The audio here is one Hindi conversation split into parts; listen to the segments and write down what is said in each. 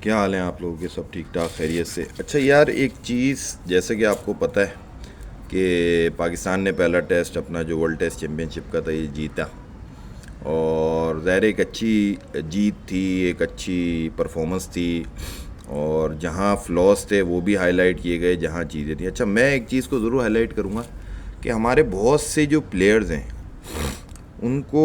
क्या हाल है आप लोगों के? सब ठीक ठाक, खैरियत से? अच्छा यार, एक चीज़ जैसे कि आपको पता है कि पाकिस्तान ने पहला टेस्ट अपना जो वर्ल्ड टेस्ट चैम्पियनशिप का था ये जीता। और ज़ाहिर एक अच्छी जीत थी, एक अच्छी परफॉर्मेंस थी। और जहाँ फ्लॉस थे वो भी हाईलाइट किए गए, जहाँ चीज़ें थी। अच्छा, मैं एक चीज़ को ज़रूर हाईलाइट करूँगा कि हमारे बहुत से जो प्लेयर्स हैं उनको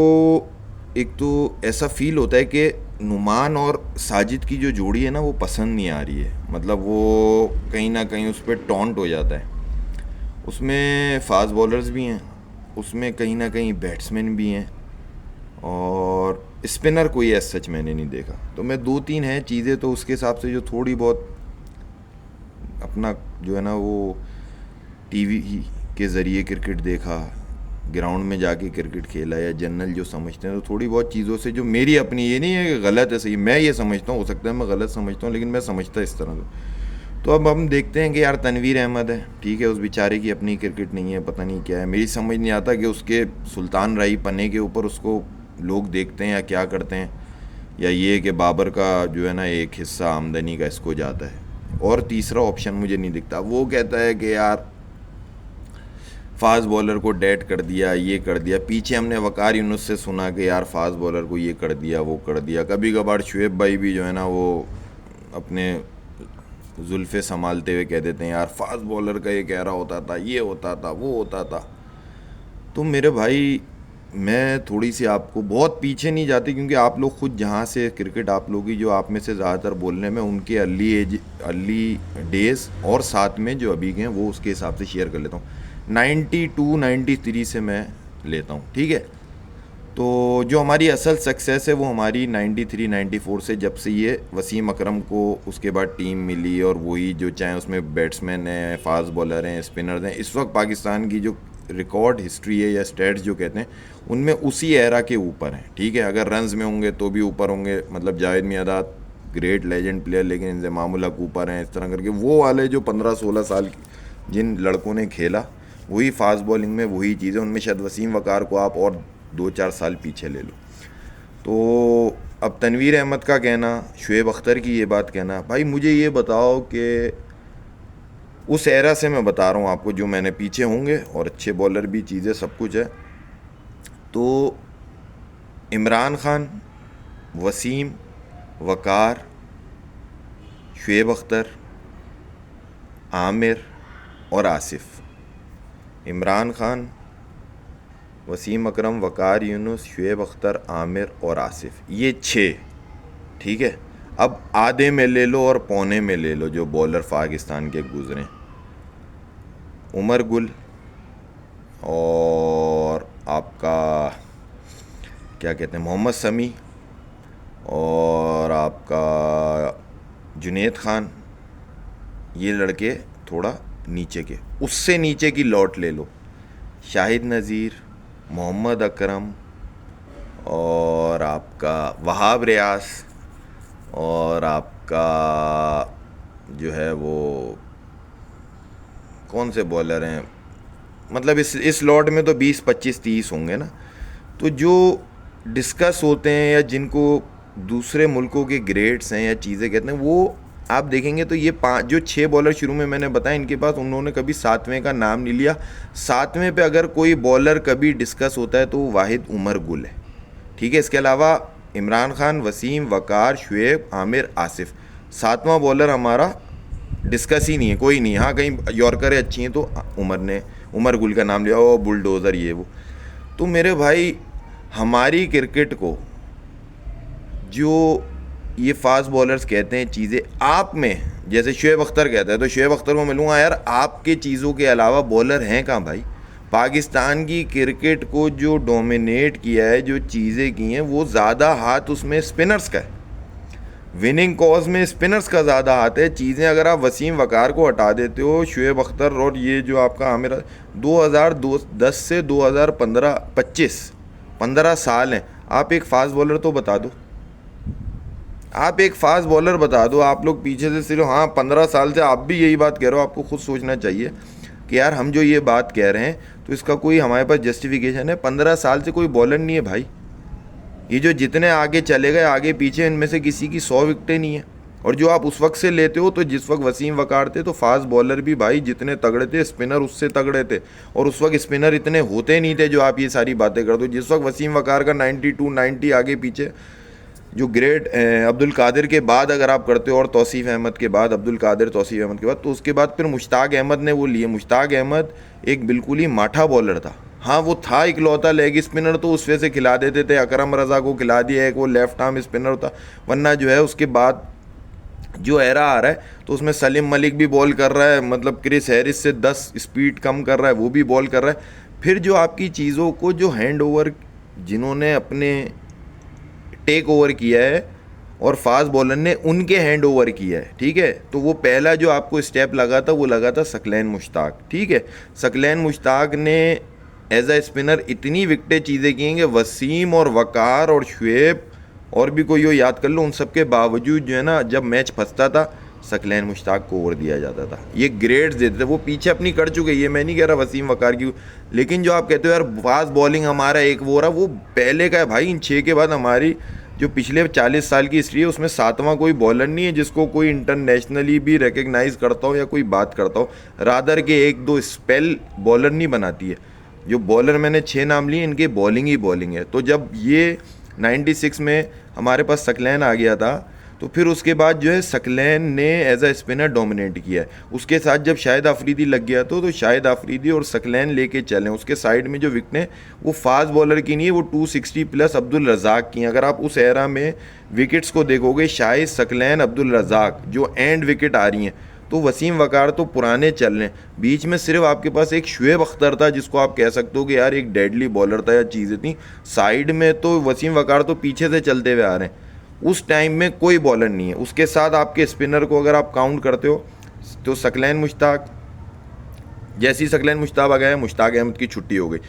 एक तो ऐसा फील होता है कि नुमान और साजिद की जो जोड़ी है ना वो पसंद नहीं आ रही है। मतलब वो कहीं ना कहीं उस पर टॉन्ट हो जाता है। उसमें फास्ट बॉलर्स भी हैं, उसमें कहीं ना कहीं बैट्समैन भी हैं, और स्पिनर कोई ऐसा सच मैंने नहीं देखा। तो मैं दो तीन हैं चीज़ें तो उसके हिसाब से जो थोड़ी बहुत अपना जो है ना वो टीवी के ज़रिए क्रिकेट देखा, ग्राउंड में जाके क्रिकेट खेला, या जनरल जो समझते हैं, तो थोड़ी बहुत चीज़ों से जो मेरी अपनी, ये नहीं है कि गलत है सही, मैं ये समझता हूँ, हो सकता है मैं गलत समझता हूँ लेकिन मैं समझता इस तरह से। तो अब हम देखते हैं कि यार तनवीर अहमद है, ठीक है, उस बेचारे की अपनी क्रिकेट नहीं है, पता नहीं क्या है, मेरी समझ नहीं आता कि उसके सुल्तान राही पन्ने के ऊपर उसको लोग देखते हैं या क्या करते हैं, या ये कि बाबर का जो है ना एक हिस्सा आमदनी का इसको जाता है। और तीसरा ऑप्शन मुझे नहीं दिखता। वो कहता है कि यार फास्ट बॉलर को डेट कर दिया, ये कर दिया। पीछे हमने वकार यूनुस से सुना कि यार फास्ट बॉलर को ये कर दिया, वो कर दिया। कभी कभार शुएब भाई भी जो है ना वो अपने जुल्फ़े संभालते हुए कह देते हैं यार फास्ट बॉलर का ये कह रहा होता था, ये होता था, वो होता था। तो मेरे भाई, मैं थोड़ी सी आपको बहुत पीछे नहीं जाती, क्योंकि आप लोग खुद जहाँ से क्रिकेट आप लोग ही जो आप में से ज़्यादातर बोलने में उनके अर्ली डेज़ और साथ में जो अभी के हैं वो उसके हिसाब से शेयर कर लेता हूँ। 92 93 से मैं लेता हूँ, ठीक है। तो जो हमारी असल सक्सेस है वो हमारी 93 94 से, जब से ये वसीम अकरम को उसके बाद टीम मिली, और वही जो चाहे उसमें बैट्समैन हैं, फास्ट बॉलर हैं, स्पिनर्स हैं, इस वक्त पाकिस्तान की जो रिकॉर्ड हिस्ट्री है या स्टैट्स जो कहते हैं उनमें उसी एरा के ऊपर हैं, ठीक है। अगर रन्स में होंगे तो भी ऊपर होंगे, मतलब Javed Miandad great legend player, लेकिन इंजमामुल हक ऊपर हैं, इस तरह करके वो वाले जो 15 16 साल जिन लड़कों ने खेला वही फास्ट बॉलिंग में वही चीज़ें, उनमें शायद वसीम वकार को आप और 2 4 साल पीछे ले लो। तो अब तनवीर अहमद का कहना, शुएब अख्तर की ये बात कहना, भाई मुझे ये बताओ कि उस एरा से मैं बता रहा हूँ आपको, जो मैंने पीछे होंगे और अच्छे बॉलर भी, चीज़ें सब कुछ है। तो इमरान खान, वसीम, वकार, शुएब अख्तर, आमिर और आसिफ। इमरान खान, वसीम अकरम, वकार यूनुस, शुएब अख्तर, आमिर और आसिफ, ये 6, ठीक है। अब आधे में ले लो और पौने में ले लो जो बॉलर पाकिस्तान के गुजरे, उमर गुल, और आपका क्या कहते हैं मोहम्मद समी, और आपका जुनेद खान, ये लड़के थोड़ा नीचे के, उससे नीचे की लौट ले लो, शाहिद नज़ीर, मोहम्मद अकरम, और आपका वहाब रियास, और आपका जो है वो कौन से बॉलर हैं, मतलब इस लॉट में तो 20 25 30 होंगे ना। तो जो डिस्कस होते हैं या जिनको दूसरे मुल्कों के ग्रेड्स हैं या चीज़ें कहते हैं, वो आप देखेंगे तो ये 5 जो 6 बॉलर शुरू में मैंने बताया, इनके पास उन्होंने कभी 7वें का नाम नहीं लिया। 7वें पे अगर कोई बॉलर कभी डिस्कस होता है तो वाहिद उमर गुल है, ठीक है। इसके अलावा इमरान खान, वसीम, वकार, शुएब, आमिर, आसिफ, 7वां बॉलर हमारा डिस्कस ही नहीं है, कोई नहीं। हाँ, कहीं यॉर्करें अच्छी हैं तो उमर गुल का नाम लिया, वो बुलडोज़र ये वो। तो मेरे भाई, हमारी क्रिकेट को जो ये फास्ट बॉलर्स कहते हैं चीज़ें आप में, जैसे शुएब अख्तर कहता है तो शुएब अख्तर को मिलूँगा, यार आपके चीज़ों के अलावा बॉलर हैं कहाँ भाई? पाकिस्तान की क्रिकेट को जो डोमिनेट किया है, जो चीज़ें की हैं, वो ज़्यादा हाथ उसमें स्पिनर्स का है। विनिंग कॉज में स्पिनर्स का ज़्यादा हाथ है। चीज़ें अगर आप वसीम वकार को हटा देते हो, शुएब अख्तर और ये जो आपका आमिर, 2010 से 2015 25 15 साल हैं। आप एक फास्ट बॉलर तो बता दो, आप एक फास्ट बॉलर बता दो। आप लोग पीछे से सिर्फ, हाँ 15 साल से आप भी यही बात कह रहे हो, आपको खुद सोचना चाहिए कि यार हम जो ये बात कह रहे हैं तो इसका कोई हमारे पास जस्टिफिकेशन है। 15 साल से कोई बॉलर नहीं है भाई। ये जो जितने आगे चले गए आगे पीछे, इनमें से किसी की 100 विकेटें नहीं है। और जो आप उस वक्त से लेते हो, तो जिस वक्त वसीम वकार थे तो फास्ट बॉलर भी भाई जितने तगड़े थे स्पिनर उससे तगड़े थे, और उस वक्त स्पिनर इतने होते नहीं थे जो आप ये सारी बातें करते हो। जिस वक्त वसीम वकार का 92 90 आगे पीछे जो ग्रेट अब्दुल कादिर के बाद अगर आप करते हो, और तौसीफ़ अहमद के बाद, अब्दुल कादिर तौसीफ़ अहमद के बाद, तो उसके बाद फिर मुश्ताक अहमद ने वो लिए। मुश्ताक अहमद एक बिल्कुल ही माठा बॉलर था। हाँ वो था इकलौता लेग स्पिनर, तो उस वजह से खिला देते थे, अकरम रज़ा को खिला दिया, एक वो लेफ्ट आर्म स्पिनर था। वरना जो है उसके बाद जो एरा आ रहा है तो उसमें सलीम मलिक भी बॉल कर रहा है, मतलब क्रिस हैरिस से 10 स्पीड कम कर रहा है, वो भी बॉल कर रहा है। फिर जो आपकी चीज़ों को जो हैंड ओवर जिन्होंने अपने टेक ओवर किया है और फास्ट बॉलर ने उनके हैंड ओवर किया है, ठीक है। तो वो पहला जो आपको स्टेप लगा था वो लगा था सकलैन मुश्ताक, ठीक है। सकलैन मुश्ताक ने एज अ स्पिनर इतनी विकटें चीज़ें की हैं कि वसीम और वकार और शुएब और भी कोई हो याद कर लो, उन सब के बावजूद जो है ना जब मैच फंसता था सकलैन मुश्ताक को ओवर दिया जाता था, ये ग्रेड्स देते थे। वो पीछे अपनी कर चुके, ये मैं नहीं कह रहा वसीम वकार की, लेकिन जो आप कहते हो यार फास्ट बॉलिंग हमारा एक वो रहा, वो पहले का है भाई। इन 6 के बाद हमारी जो पिछले 40 साल की हिस्ट्री है उसमें 7वां कोई बॉलर नहीं है जिसको कोई इंटरनेशनली भी रिकग्नाइज करता हो या कोई बात करता हो। रादर के 1-2 स्पेल बॉलर नहीं बनाती है। जो बॉलर मैंने 6 नाम लिए, इनके बॉलिंग ही बॉलिंग है। तो जब ये 96 में हमारे पास सकलैन आ गया था, तो फिर उसके बाद जो है सकलैन ने एज अ स्पिनर डोमिनेट किया है। उसके साथ जब शाहिद अफरीदी लग गया तो शाहिद अफरीदी और सकलैन लेके चलें। उसके साइड में जो विकटें वो फास्ट बॉलर की नहीं है, वो 260 प्लस अब्दुल रज़ाक की हैं। अगर आप उस एरा में विकेट्स को देखोगे, शाहिद, सकलैन, अब्दुल रज़ाक जो एंड विकेट आ रही हैं, तो वसीम वकार तो पुराने चल रहे हैं। बीच में सिर्फ आपके पास एक शुएब अख्तर था जिसको आप कह सकते हो कि यार एक डेडली बॉलर था या चीज़ें थी। साइड में तो वसीम वकार तो पीछे से चलते हुए आ रहे हैं। उस टाइम में कोई बॉलर नहीं है। उसके साथ आपके स्पिनर को अगर आप काउंट करते हो तो सकलैन मुश्ताक, जैसी सकलैन मुश्ताक आ गया, मुश्ताक अहमद की छुट्टी हो गई।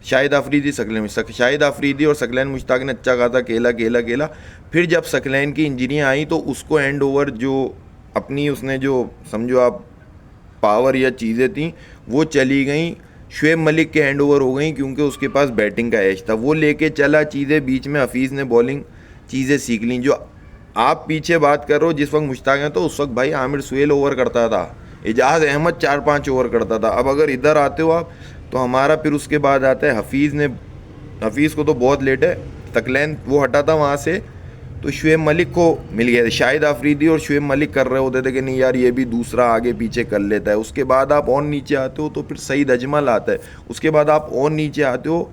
शाहिद अफरीदी, शाहिद अफरीदी और सकलैन मुश्ताक ने अच्छा खासा खेला। फिर जब सकलैन की इंजरियाँ आई तो उसको हैंड ओवर जो अपनी उसने जो समझो आप पावर या चीज़ें थी वो चली गई, शुएब मलिक के हैंड ओवर हो गई, क्योंकि उसके पास बैटिंग का एज था, वो लेके चला चीज़ें। बीच में हफीज़ ने बॉलिंग चीज़ें सीख ली। जो आप पीछे बात कर रहे हो जिस वक्त मुश्ताक है, तो उस वक्त भाई आमिर सुहेल ओवर करता था, एजाज़ अहमद 4-5 ओवर करता था। अब अगर इधर आते हो आप तो हमारा फिर उसके बाद आता है हफीज़ को तो बहुत लेट है, सकलैन वो हटा था वहाँ से, तो शुएब मलिक को मिल गया। शाहिद अफरीदी और शुएब मलिक कर रहे होते थे कि नहीं यार ये भी दूसरा आगे पीछे कर लेता है। उसके बाद आप और नीचे आते हो तो फिर सईद अजमल आता है। उसके बाद आप और नीचे आते हो,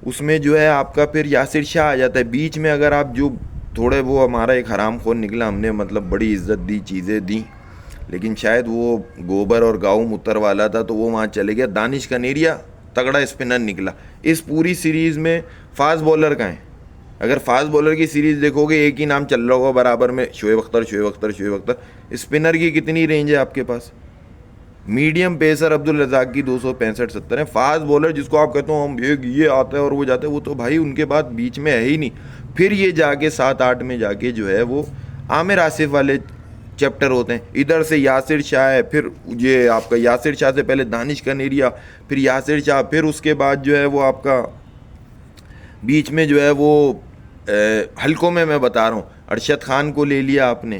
उसमें जो है आपका फिर यासिर शाह आ जाता है। बीच में अगर आप जो थोड़े, वो हमारा एक हराम खोर निकला, हमने मतलब बड़ी इज्जत दी, चीज़ें दी, लेकिन शायद वो गोबर और गाँव मुत्तर वाला था तो वो वहाँ चले गया। दानिश कनेरिया तगड़ा स्पिनर निकला। इस पूरी सीरीज़ में फास्ट बॉलर का है, अगर फास्ट बॉलर की सीरीज़ देखोगे एक ही नाम चल रहा होगा बराबर में, शुएब अख्तर। स्पिनर की कितनी रेंज है आपके पास? मीडियम पेसर अब्दुल रज़ाक की 265-70 है। फास्ट बॉलर जिसको आप कहते हो हम ये आता है और वो जाता है, वो तो भाई उनके बाद बीच में है ही नहीं। फिर ये जाके 7-8 में जाके जो है वो आमिर आसिफ वाले चैप्टर होते हैं। इधर से यासिर शाह है, फिर ये आपका यासिर शाह से पहले दानिश कनेरिया, फिर यासिर शाह, फिर उसके बाद जो है वो आपका बीच में जो है वो हल्कों में मैं बता रहा हूँ अरशद खान को ले लिया आपने।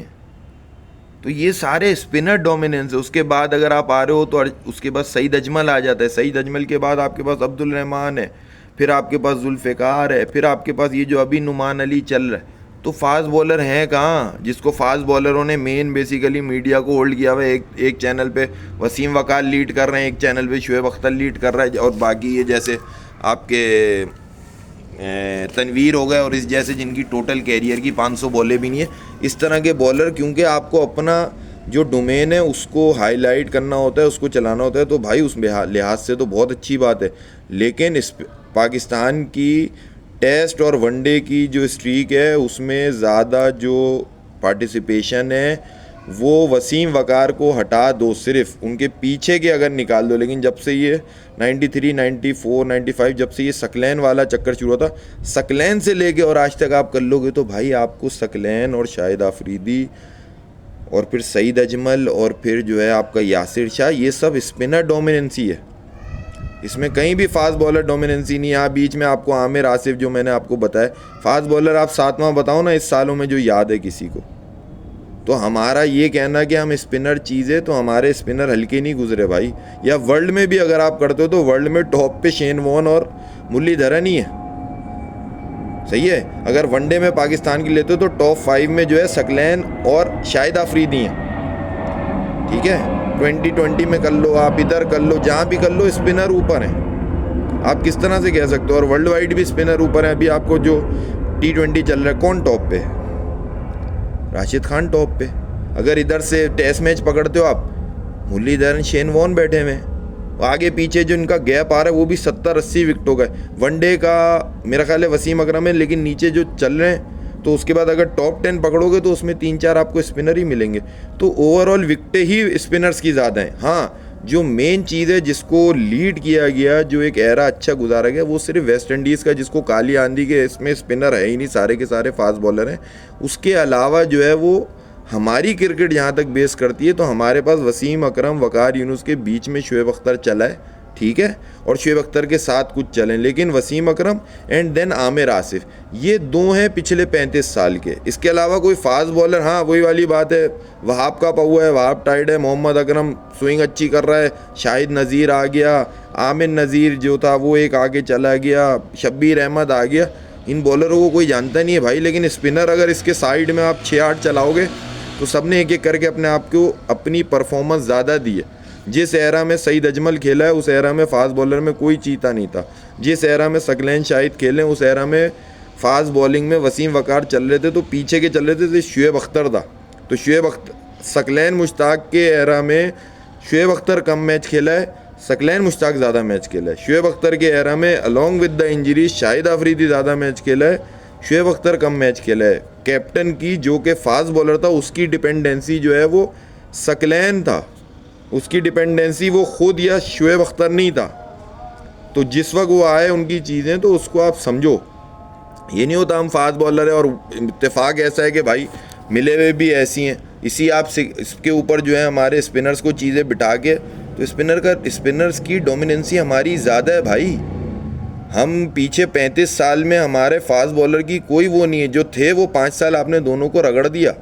तो ये सारे स्पिनर डोमिनेंस है। उसके बाद अगर आप आ रहे हो तो उसके बाद सईद अजमल आ जाता है। सईद अजमल के बाद आपके पास अब्दुल रहमान है, फिर आपके पास जुल्फ़िकार है, फिर आपके पास ये जो अभी नुमान अली चल रहा है। तो फास्ट बॉलर हैं कहाँ जिसको फास्ट बॉलरों ने मेन बेसिकली मीडिया को होल्ड किया हुआ है। एक चैनल पे वसीम वकार लीड कर रहे हैं, एक चैनल पे शुएब अख्तर लीड कर रहा है, और बाकी ये जैसे आपके तनवीर हो गए और इस जैसे जिनकी टोटल कैरियर की 500 बॉलें भी नहीं है। इस तरह के बॉलर, क्योंकि आपको अपना जो डोमेन है उसको हाईलाइट करना होता है, उसको चलाना होता है, तो भाई उस लिहाज से तो बहुत अच्छी बात है। लेकिन इस पाकिस्तान की टेस्ट और वनडे की जो स्ट्रीक है उसमें ज़्यादा जो पार्टिसिपेशन है वो वसीम वकार को हटा दो, सिर्फ उनके पीछे के अगर निकाल दो। लेकिन जब से ये 93, 94, 95 जब से ये सकलैन वाला चक्कर शुरू होता, सकलैन से लेके और आज तक आप कर लोगे तो भाई आपको सकलैन और शाहिद अफरीदी और फिर सईद अजमल और फिर जो है आपका यासिर शाह, ये सब स्पिनर डोमिनेंसी है। इसमें कहीं भी फास्ट बॉलर डोमिनेंसी नहीं है। यहाँ बीच में आपको आमिर आसिफ जो मैंने आपको बताया, फास्ट बॉलर आप 7वां बताओ ना इस सालों में जो याद है किसी को। तो हमारा ये कहना कि हम स्पिनर चीज़ है तो हमारे स्पिनर हल्के नहीं गुजरे भाई। या वर्ल्ड में भी अगर आप करते हो तो वर्ल्ड में टॉप पे शेन वॉर्न और मुरलीधरन ही है, सही है। अगर वनडे में पाकिस्तान की लेते हो तो टॉप 5 में जो है सकलैन और शाहिद आफरीदी हैं, ठीक है। 2020 में कर लो, आप इधर कर लो, जहाँ भी कर लो स्पिनर ऊपर हैं। आप किस तरह से कह सकते हो? और वर्ल्ड वाइड भी स्पिनर ऊपर हैं। अभी आपको जो T20 चल रहा है कौन टॉप पे है? राशिद खान टॉप पे। अगर इधर से टेस्ट मैच पकड़ते हो आप, मुरलीधरन शेन वॉर्न बैठे हुए हैं, आगे पीछे जो इनका गैप आ रहा है वो भी 70-80 विकेटों का है। वनडे का मेरा ख्याल है वसीम अकरम है, लेकिन नीचे जो चल रहे हैं तो उसके बाद अगर टॉप 10 पकड़ोगे तो उसमें 3-4 आपको स्पिनर ही मिलेंगे। तो ओवरऑल विकेटें ही स्पिनर्स की ज़्यादा हैं। हाँ, जो मेन चीज़ है जिसको लीड किया गया, जो एक एरा अच्छा गुजारा गया, वो सिर्फ वेस्ट इंडीज़ का, जिसको काली आंधी के इसमें स्पिनर है ही नहीं, सारे के सारे फास्ट बॉलर हैं। उसके अलावा जो है वो हमारी क्रिकेट जहाँ तक बेस करती है तो हमारे पास वसीम अकरम, वकार यूनुस के बीच में शुएब अख्तर चला है, ठीक है, और शुएब अख्तर के साथ कुछ चलें, लेकिन वसीम अकरम एंड देन आमिर आसिफ, ये दो हैं पिछले 35 साल के। इसके अलावा कोई फास्ट बॉलर, हाँ वही वाली बात है, वहाब का पहुआ है, वहाब टाइड है, मोहम्मद अकरम स्विंग अच्छी कर रहा है, शाहिद नज़ीर आ गया, आमिर नज़ीर जो था वो एक आगे चला गया, शब्बीर अहमद आ गया। इन बॉलरों को कोई जानता नहीं है भाई, लेकिन स्पिनर अगर इसके साइड में आप 6-8 चलाओगे तो सबने एक एक करके अपने आप को अपनी परफॉर्मेंस ज़्यादा दी है। जिस एरा में सईद अजमल खेला है उस एरा में फास्ट बॉलर में कोई चीता नहीं था। जिस एरा में सकलैन शाहिद खेले उस एरा में फास्ट बॉलिंग में वसीम वकार चल रहे थे, तो पीछे के चल रहे थे शुएब अख्तर था। तो शुएब अख्तर, सकलैन मुश्ताक के एरा में शुएब अख्तर कम मैच खेला है, सकलैन मुश्ताक ज़्यादा मैच खेला है। शुएब अख्तर के एरा में along with the injuries Shahid Afridi ज़्यादा मैच खेला है, शुएब अख्तर कम मैच खेला है। कैप्टन की जो कि फास्ट बॉलर था उसकी डिपेंडेंसी जो है वो सकलैन था, उसकी डिपेंडेंसी वो खुद या शुएब अख्तर नहीं था। तो जिस वक्त वो आए उनकी चीज़ें, तो उसको आप समझो। ये नहीं होता हम फास्ट बॉलर है और इत्तेफाक ऐसा है कि भाई मिले हुए भी ऐसी हैं। इसी आप से इसके ऊपर जो है हमारे स्पिनर्स को चीज़ें बिठा के, तो स्पिनर्स की डोमिनेंसी हमारी ज़्यादा है भाई। हम पीछे 35 साल में हमारे फास्ट बॉलर की कोई वो नहीं है, जो थे वो 5 साल आपने दोनों को रगड़ दिया।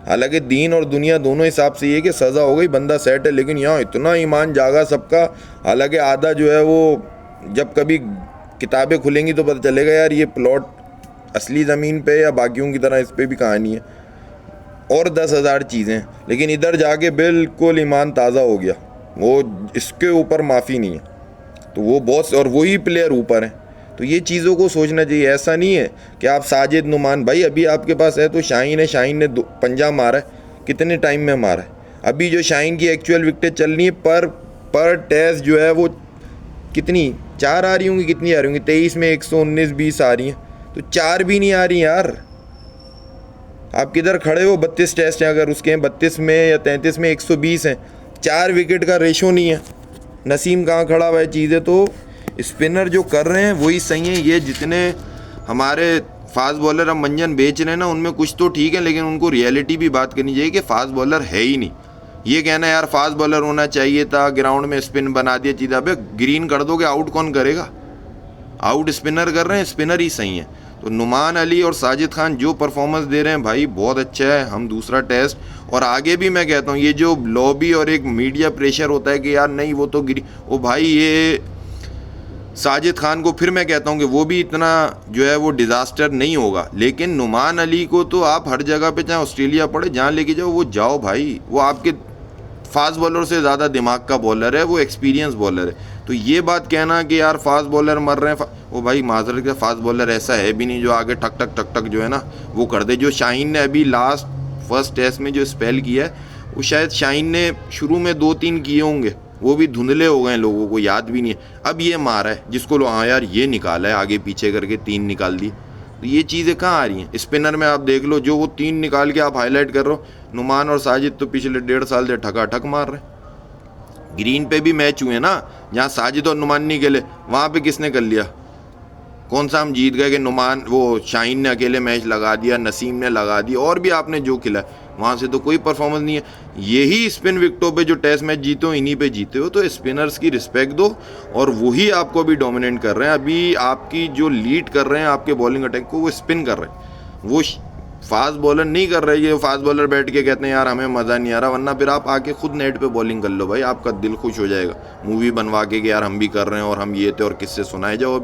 हालांकि दीन और दुनिया दोनों हिसाब से ये कि सज़ा हो गई, बंदा सेट है, लेकिन यहाँ इतना ईमान जागा सबका। हालांकि आधा जो है वो जब कभी किताबें खुलेंगी तो पता चलेगा यार ये प्लॉट असली ज़मीन पे या बाकियों की तरह इस पर भी कहानी है और 10,000 चीज़ें। लेकिन इधर जाके बिल्कुल ईमान ताज़ा हो गया, वो इसके ऊपर माफ़ी नहीं है। तो वो बॉस और वही प्लेयर ऊपर हैं। तो ये चीज़ों को सोचना चाहिए। ऐसा नहीं है कि आप साजिद नुमान, भाई अभी आपके पास है तो शाहीन है, शाहीन ने पंजा मारा है, कितने टाइम में मारा है। अभी जो शाहीन की एक्चुअल विकेटें चल रही है पर टेस्ट जो है वो कितनी 4 आ रही होंगी, कितनी आ रही होंगी, 23 में 119-20 आ रही हैं, तो 4 भी नहीं आ रही यार। आप किधर खड़े हो? 32 टेस्ट हैं, अगर उसके 32 में या 33 में 120 हैं, 4 विकेट का रेशो नहीं है। नसीम कहाँ खड़ा हुआ है चीज़ें। तो स्पिनर जो कर रहे हैं वही सही है। ये जितने हमारे फास्ट बॉलर हम मंजन बेच रहे हैं ना, उनमें कुछ तो ठीक है, लेकिन उनको रियलिटी भी बात करनी चाहिए कि फास्ट बॉलर है ही नहीं। ये कहना यार फास्ट बॉलर होना चाहिए था, ग्राउंड में स्पिन बना दिया चीज़, अबे ग्रीन कर दोगे, आउट कौन करेगा? आउट स्पिनर कर रहे हैं, स्पिनर ही सही है। तो नुमान अली और साजिद खान जो परफॉर्मेंस दे रहे हैं भाई बहुत अच्छा है। हम दूसरा टेस्ट और आगे भी मैं कहता हूँ, ये जो लॉबी और एक मीडिया प्रेशर होता है कि यार नहीं वो तो वो भाई ये साजिद खान को फिर मैं कहता हूँ कि वो भी इतना जो है वो डिज़ास्टर नहीं होगा, लेकिन नुमान अली को तो आप हर जगह पे, चाहे ऑस्ट्रेलिया पड़े, जहाँ लेके जाओ वो जाओ भाई। वो आपके फास्ट बॉलर से ज़्यादा दिमाग का बॉलर है, वो एक्सपीरियंस बॉलर है। तो ये बात कहना कि यार फास्ट बॉलर मर रहे हैं, वो भाई माजरत का फास्ट बॉलर ऐसा है भी नहीं जो आगे ठक ठक ठक ठक जो है ना वो कर दे। जो शाहीन ने अभी लास्ट फर्स्ट टेस्ट में जो स्पेल किया है, वो शायद शाहीन ने शुरू में 2-3 किए होंगे, वो भी धुंधले हो गए, लोगों को याद भी नहीं है। अब ये मारा है जिसको लो, हाँ यार ये निकाला है, आगे पीछे करके 3 निकाल दी। तो ये चीज़ें कहाँ आ रही हैं? स्पिनर में आप देख लो, जो वो 3 निकाल के आप हाईलाइट कर रहे हो, नुमान और साजिद तो पिछले 1.5 साल से ठकाठक मार रहे हैं। ग्रीन पे भी मैच हुए ना, जहाँ साजिद और नुमान नहीं खेले, वहाँ पे किसने कर लिया? कौन सा हम जीत गए कि नुमान वो शाहीन ने अकेले मैच लगा दिया, नसीम ने लगा दिया, और भी आपने जो खिला, वहाँ से तो कोई परफॉर्मेंस नहीं है। यही स्पिन विकेटों पे जो टेस्ट मैच जीते हो, इन्हीं पे जीते हो। तो स्पिनर्स की रिस्पेक्ट दो, और वही आपको अभी डोमिनेट कर रहे हैं। अभी आपकी जो लीड कर रहे हैं आपके बॉलिंग अटैक को, वो स्पिन कर रहे हैं। वो फास्ट बॉलर नहीं कर रहे, ये फास्ट बॉलर बैठ के कहते हैं यार हमें मज़ा नहीं आ रहा, वरना फिर आप आके खुद नेट पे बॉलिंग कर लो भाई, आपका दिल खुश हो जाएगा। मूवी बनवा के कि यार हम भी कर रहे हैं और हम ये थे और किससे सुनाए जाओ।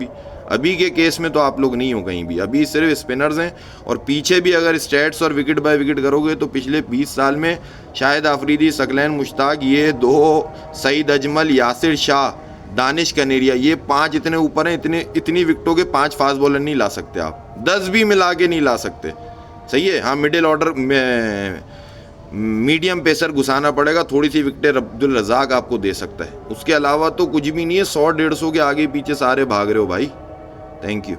अभी के केस में तो आप लोग नहीं हो कहीं भी, अभी सिर्फ स्पिनर्स हैं। और पीछे भी अगर स्टैट्स और विकेट बाय विकेट करोगे तो पिछले 20 साल में शाहिद आफरीदी, सकलैन मुश्ताक, ये 2 सईद अजमल, यासिर शाह, दानिश कनेरिया, ये 5 इतने ऊपर हैं, इतनी विकेटों के 5 फास्ट बॉलर नहीं ला सकते आप, 10 भी मिला के नहीं ला सकते। सही है, हाँ मिडिल ऑर्डर में मीडियम पेसर घुसाना पड़ेगा, थोड़ी सी विकेटें अब्दुल रज़ाक आपको दे सकता है, उसके अलावा तो कुछ भी नहीं है। 100-150 के आगे पीछे सारे भाग रहे हो भाई। Thank you.